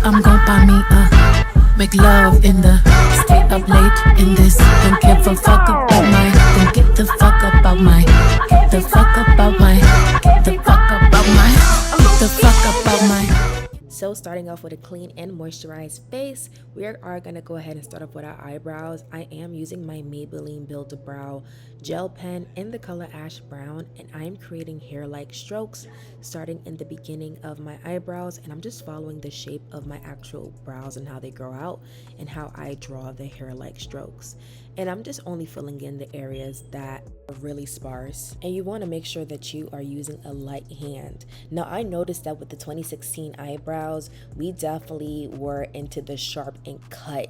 I'm gon' buy me a make love in the stay up late in this. Don't give a fuck about my. Don't get the fuck about my. Get the fuck about my. Get the fuck about my. Get the fuck about my. So starting off with a clean and moisturized face, we are going to go ahead and start off with our eyebrows. I am using my Maybelline Build a Brow gel pen in the color ash brown, and I am creating hair-like strokes starting in the beginning of my eyebrows, and I'm just following the shape of my actual brows and how they grow out and how I draw the hair-like strokes. And I'm just only filling in the areas that are really sparse. And you want to make sure that you are using a light hand. Now, I noticed that with the 2016 eyebrows, we definitely were into the sharp and cut,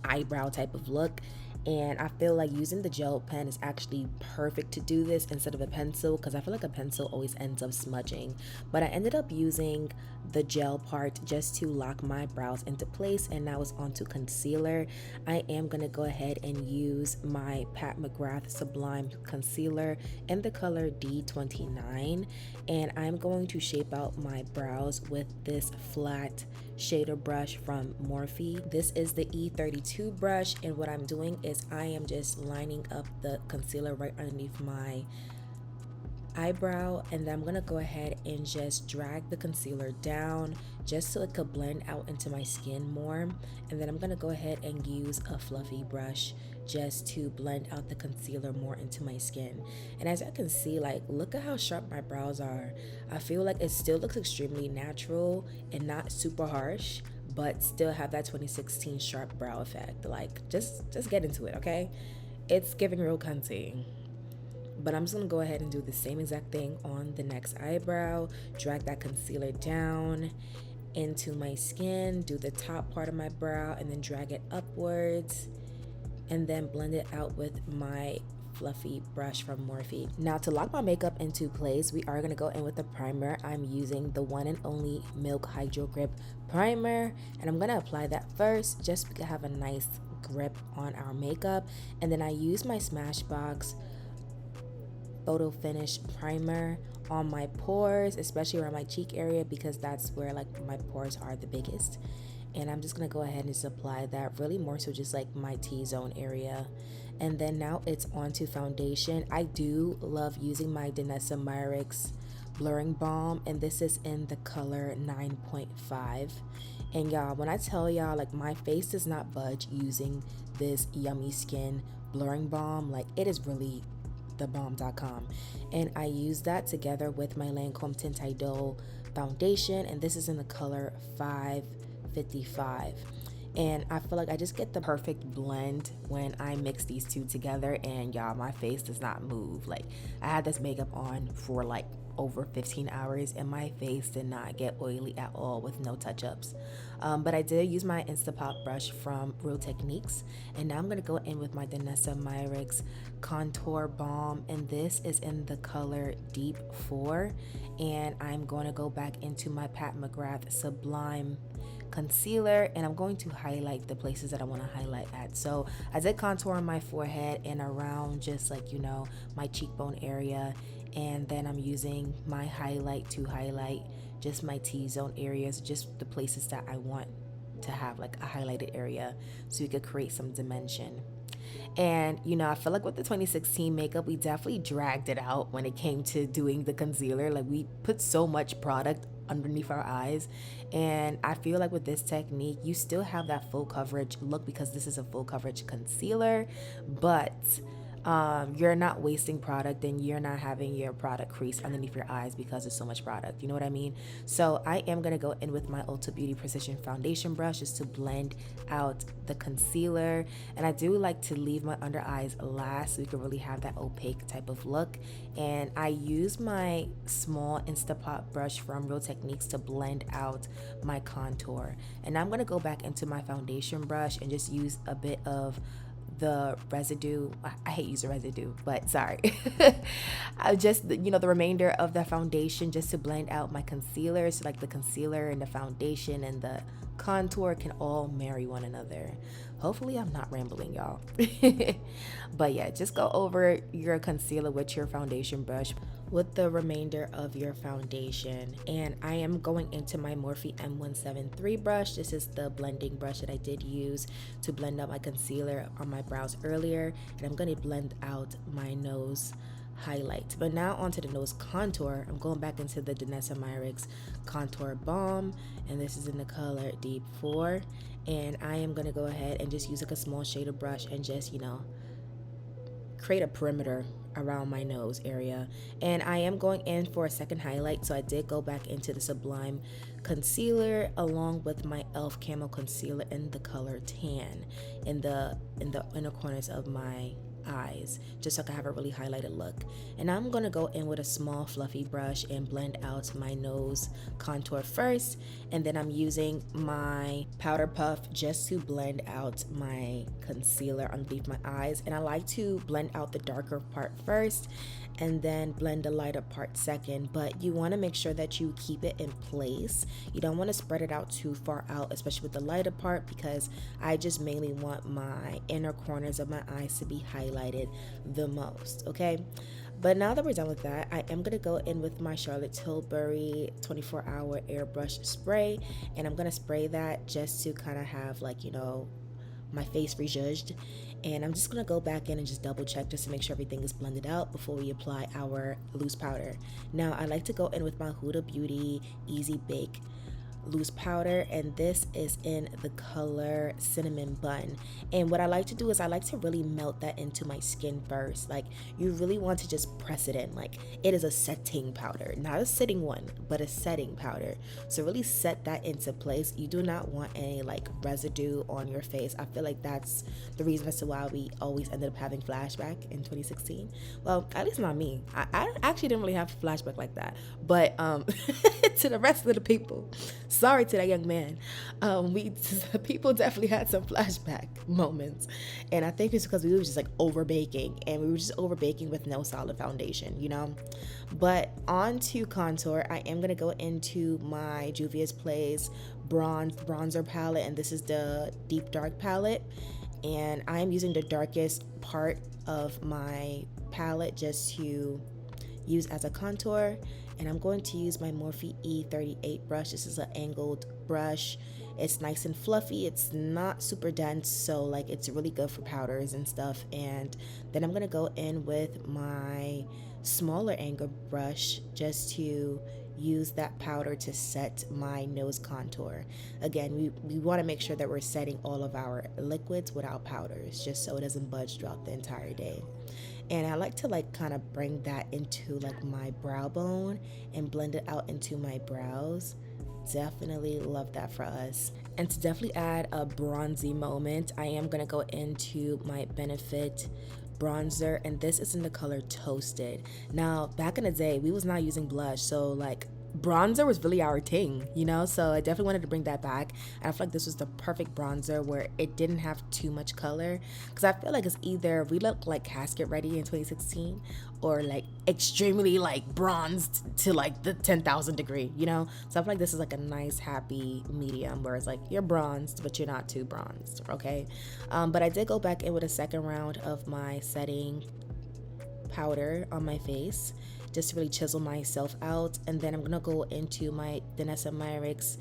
eyebrow type of look. And I feel like using the gel pen is actually perfect to do this instead of a pencil, because I feel like a pencil always ends up smudging. But I ended up using the gel part just to lock my brows into place, and now it's on to concealer. I am going to go ahead and use my Pat McGrath Sublime Concealer in the color D29, and I'm going to shape out my brows with this flat shader brush from Morphe. This is the E32 brush, and what I'm doing is I am just lining up the concealer right underneath my eyebrow, and then I'm gonna go ahead and just drag the concealer down just so it could blend out into my skin more. And then I'm gonna go ahead and use a fluffy brush just to blend out the concealer more into my skin. And as I can see, look at how sharp my brows are. I feel like it still looks extremely natural and not super harsh, but still have that 2016 sharp brow effect. Just get into it, okay? It's giving real cunty. But I'm just gonna go ahead and do the same exact thing on the next eyebrow. Drag that concealer down into my skin, do the top part of my brow, and then drag it upwards, and then blend it out with my fluffy brush from Morphe. Now, to lock my makeup into place, we are gonna go in with the primer. I'm using the one and only Milk Hydrogrip primer, and I'm gonna apply that first just so we can have a nice grip on our makeup. And then I use my Smashbox Photo Finish primer on my pores, especially around my cheek area, because that's where my pores are the biggest. And I'm just gonna go ahead and just apply that, really more so just my T-zone area. And then now it's on to foundation. I do love using my Danessa Myricks blurring balm, and this is in the color 9.5. And y'all, when I tell y'all, my face does not budge using this Yummy Skin blurring balm, it is really thebomb.com. And I use that together with my Lancome Tint Idol foundation, and this is in the color 555. And I feel like I just get the perfect blend when I mix these two together. And y'all, my face does not move. I had this makeup on for over 15 hours and my face did not get oily at all with no touch-ups. But I did use my Instapot brush from Real Techniques, and now I'm going to go in with my Danessa Myricks Contour Balm, and this is in the color Deep 4. And I'm going to go back into my Pat McGrath Sublime Concealer, and I'm going to highlight the places that I want to highlight at. So I did contour on my forehead and around just my cheekbone area, and then I'm using my highlight to highlight just my T-zone areas, just the places that I want to have a highlighted area so you could create some dimension. And I feel like with the 2016 makeup, we definitely dragged it out when it came to doing the concealer. We put so much product underneath our eyes, and I feel like with this technique you still have that full coverage look because this is a full coverage concealer, but you're not wasting product and you're not having your product crease underneath your eyes because there's so much product, you know what I mean? So I am going to go in with my Ulta Beauty Precision foundation brush just to blend out the concealer, and I do like to leave my under eyes last so you can really have that opaque type of look. And I use my small Instapot brush from Real Techniques to blend out my contour, and I'm going to go back into my foundation brush and just use a bit of the residue. I hate using residue, but sorry. I just, the remainder of the foundation just to blend out my concealer, so the concealer and the foundation and the contour can all marry one another. Hopefully I'm not rambling, y'all. But yeah, just go over your concealer with your foundation brush. with the remainder of your foundation. And I am going into my Morphe M173 brush. This is the blending brush that I did use to blend out my concealer on my brows earlier, and I'm going to blend out my nose highlight. But now onto the nose contour. I'm going back into the Danessa Myricks contour balm, and this is in the color Deep 4, and I am going to go ahead and just use like a small shader brush and just, you know, create a perimeter around my nose area. And I am going in for a second highlight, so I did go back into the Sublime concealer along with my e.l.f. camo concealer in the color tan in the inner corners of my eyes, just so I can have a really highlighted look. And I'm gonna go in with a small fluffy brush and blend out my nose contour first, and then I'm using my powder puff just to blend out my concealer underneath my eyes. And I like to blend out the darker part first and then blend the lighter part second, but you want to make sure that you keep it in place. You don't want to spread it out too far out, especially with the lighter part, because I just mainly want my inner corners of my eyes to be highlighted the most, okay? But now that we're done with that, I am going to go in with my Charlotte Tilbury 24-hour airbrush spray, and I'm going to spray that just to kind of have, like, you know, my face rejudged. And I'm just going to go back in and just double check just to make sure everything is blended out before we apply our loose powder. Now I like to go in with my Huda Beauty Easy Bake loose powder, and this is in the color Cinnamon Bun. And what I like to do is I like to really melt that into my skin first. Like, you really want to just press it in. Like, it is a setting powder, not a sitting one, but a setting powder. So really set that into place. You do not want any like residue on your face. I feel like that's the reason as to why we always ended up having flashback in 2016. Well, at least not me. I actually didn't really have flashback like that, but to the rest of the people, sorry to that young man. People definitely had some flashback moments, and I think it's because we were just like over baking, and we were just over baking with no solid foundation, you know. But on to contour, I am gonna go into my Juvia's Place bronzer palette, and this is the Deep Dark palette, and I am using the darkest part of my palette just to use as a contour. And I'm going to use my Morphe E38 brush. This is an angled brush. It's nice and fluffy. It's not super dense, so like it's really good for powders and stuff. And then I'm gonna go in with my smaller angled brush just to use that powder to set my nose contour. Again, we want to make sure that we're setting all of our liquids without powders, just so it doesn't budge throughout the entire day. And I like to like kind of bring that into like my brow bone and blend it out into my brows. Definitely love that for us. And to definitely add a bronzy moment, I am gonna go into my Benefit bronzer, and this is in the color Toasted. Now, back in the day, we was not using blush, so like bronzer was really our thing, you know, so I definitely wanted to bring that back. And I feel like this was the perfect bronzer where it didn't have too much color, because I feel like it's either we look like casket ready in 2016 or like extremely like bronzed to like the 10,000 degree, you know. So I feel like this is like a nice happy medium where it's like you're bronzed but you're not too bronzed, okay? But I did go back in with a second round of my setting powder on my face just to really chisel myself out. And then I'm gonna go into my Danessa Myricks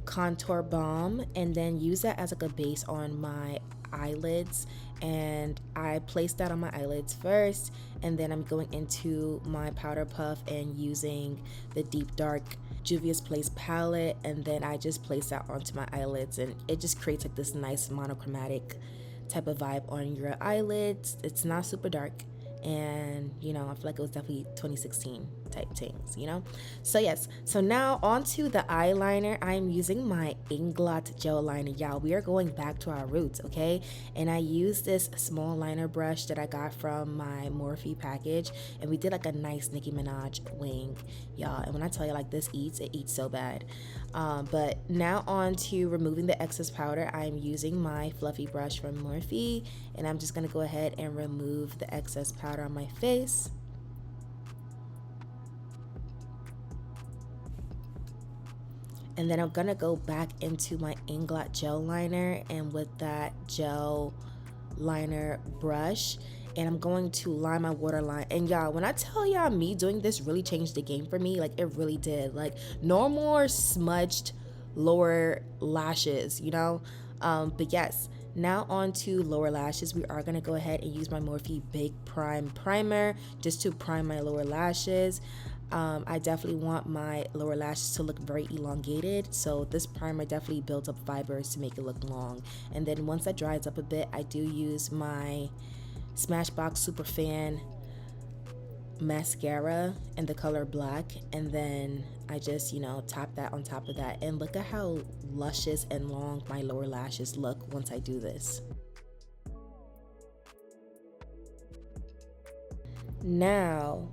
contour balm and then use that as like a base on my eyelids. And I placed that on my eyelids first, and then I'm going into my powder puff and using the Deep Dark Juvia's Place palette, and then I just place that onto my eyelids, and it just creates like this nice monochromatic type of vibe on your eyelids. It's not super dark, and you know, I feel like it was definitely 2016 type things, you know. So yes, so now onto the eyeliner. I'm using my Inglot gel liner, y'all. We are going back to our roots, okay? And I use this small liner brush that I got from my Morphe package, and we did like a nice Nicki Minaj wing, y'all. And when I tell you like this eats, it eats so bad. But now on to removing the excess powder. I'm using my fluffy brush from Morphe, and I'm just gonna go ahead and remove the excess powder on my face. And then I'm gonna go back into my Inglot gel liner, and with that gel liner brush, and I'm going to line my waterline. And y'all, when I tell y'all, me doing this really changed the game for me. Like, it really did. Like, no more smudged lower lashes, you know. But yes, now on to lower lashes. We are gonna go ahead and use my Morphe Big Prime Primer just to prime my lower lashes. I definitely want my lower lashes to look very elongated, so this primer definitely builds up fibers to make it look long. And then once that dries up a bit, I do use my Smashbox Super Fan mascara in the color black, and then I just, you know, tap that on top of that, and look at how luscious and long my lower lashes look once I do this. Now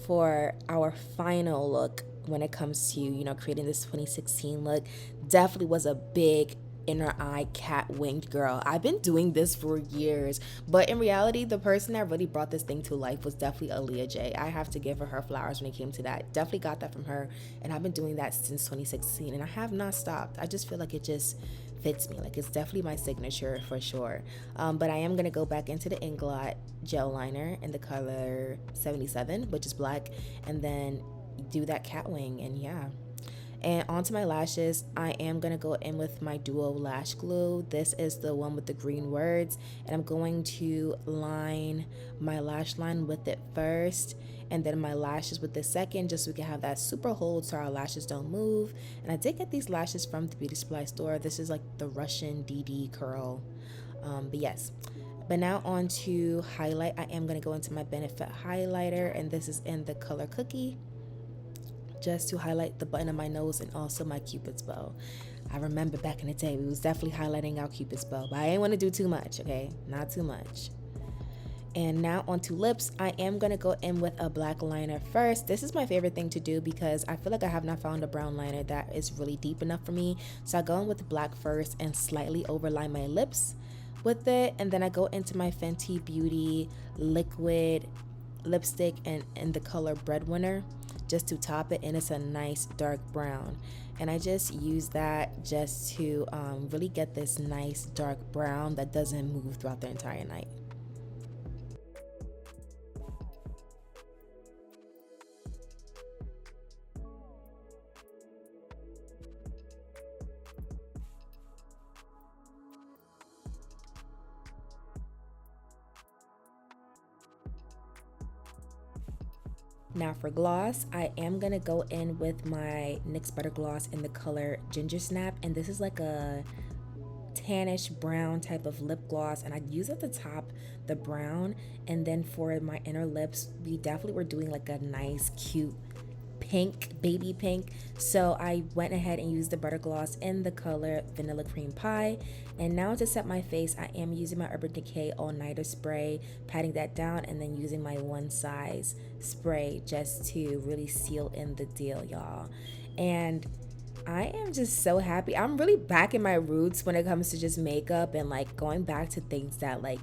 for our final look, when it comes to, you know, creating this 2016 look, definitely was a big inner eye cat winged girl. I've been doing this for years, but in reality, the person that really brought this thing to life was definitely Aaliyah J. I have to give her flowers when it came to that. Definitely got that from her, and I've been doing that since 2016, and I have not stopped. I just feel like it just fits me. Like, it's definitely my signature for sure. But I am gonna go back into the Inglot gel liner in the color 77, which is black, and then do that cat wing, and yeah. And onto my lashes, I am going to go in with my Duo Lash Glue. This is the one with the green words. And I'm going to line my lash line with it first, and then my lashes with the second, just so we can have that super hold so our lashes don't move. And I did get these lashes from the beauty supply store. This is like the Russian DD curl. But yes. But now on to highlight. I am going to go into my Benefit highlighter, and this is in the color Cookie, just to highlight the button of my nose and also my Cupid's bow. I remember back in the day, we was definitely highlighting our Cupid's bow, but I ain't want to do too much, okay? Not too much. And now onto lips. I am going to go in with a black liner first. This is my favorite thing to do because I feel like I have not found a brown liner that is really deep enough for me. So I go in with the black first and slightly overline my lips with it. And then I go into my Fenty Beauty liquid lipstick and in the color Breadwinner, just to top it, and it's a nice dark brown, and I just use that just to really get this nice dark brown that doesn't move throughout the entire night. Now for gloss, I am going to go in with my NYX Butter Gloss in the color Ginger Snap, and this is like a tannish brown type of lip gloss, and I use at the top the brown, and then for my inner lips, we definitely were doing like a nice cute pink, baby pink. So I went ahead and used the butter gloss in the color Vanilla Cream Pie. And now to set my face, I am using my Urban Decay All Nighter spray, patting that down, and then using my One Size spray just to really seal in the deal, y'all. And I am just so happy. I'm really back in my roots when it comes to just makeup and like going back to things that like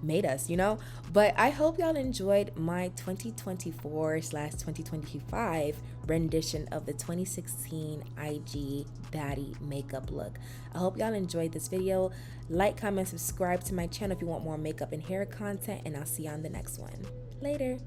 made us, you know. But I hope y'all enjoyed my 2024/2025 rendition of the 2016 IG Baddie makeup look. I hope y'all enjoyed this video. Like, comment, subscribe to my channel if you want more makeup and hair content, and I'll see you on the next one. Later.